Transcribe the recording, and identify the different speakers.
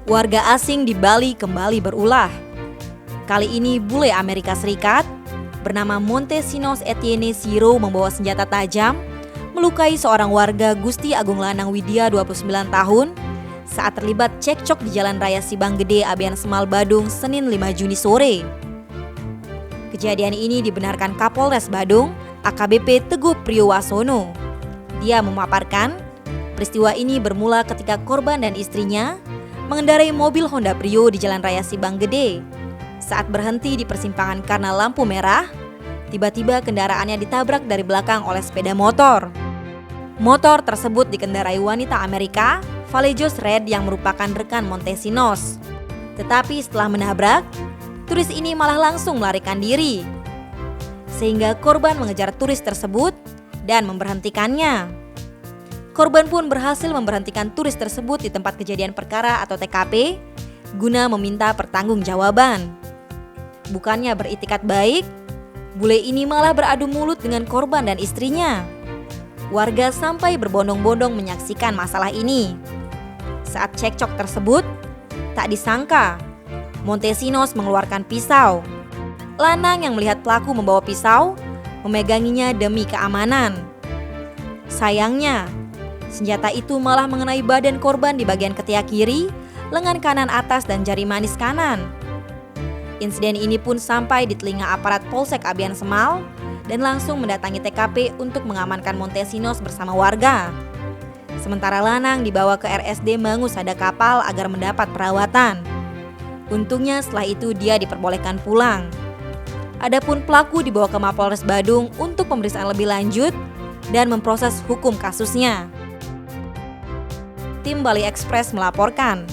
Speaker 1: Warga asing di Bali kembali berulah. Kali ini bule Amerika Serikat bernama Montesinos Etienne Siro membawa senjata tajam melukai seorang warga Gusti Agung Lanang Widya 29 tahun saat terlibat cekcok di Jalan Raya Sibang Gede, Abian Semal, Badung, Senin 5 Juni sore. Kejadian ini dibenarkan Kapolres Badung, AKBP Teguh Priyowasono. Dia memaparkan peristiwa ini bermula ketika korban dan istrinya mengendarai mobil Honda Brio di Jalan Raya Sibang Gede. Saat berhenti di persimpangan karena lampu merah, tiba-tiba kendaraannya ditabrak dari belakang oleh sepeda motor. Motor tersebut dikendarai wanita Amerika, Valejos Red, yang merupakan rekan Montesinos. Tetapi setelah menabrak, turis ini malah langsung melarikan diri. Sehingga korban mengejar turis tersebut dan memberhentikannya. Korban pun berhasil memberhentikan turis tersebut di tempat kejadian perkara atau TKP guna meminta pertanggungjawaban. Bukannya beritikat baik, bule ini malah beradu mulut dengan korban dan istrinya. Warga sampai berbondong-bondong menyaksikan masalah ini. Saat cekcok tersebut, tak disangka Montesinos mengeluarkan pisau. Lanang yang melihat pelaku membawa pisau memeganginya demi keamanan. Sayangnya, senjata itu malah mengenai badan korban di bagian ketiak kiri, lengan kanan atas, dan jari manis kanan. Insiden ini pun sampai di telinga aparat Polsek Abian Semal dan langsung mendatangi TKP untuk mengamankan Montesinos bersama warga. Sementara Lanang dibawa ke RSD Mangusada Kapal agar mendapat perawatan. Untungnya setelah itu dia diperbolehkan pulang. Adapun pelaku dibawa ke Mapolres Badung untuk pemeriksaan lebih lanjut dan memproses hukum kasusnya. Tim Bali Express melaporkan.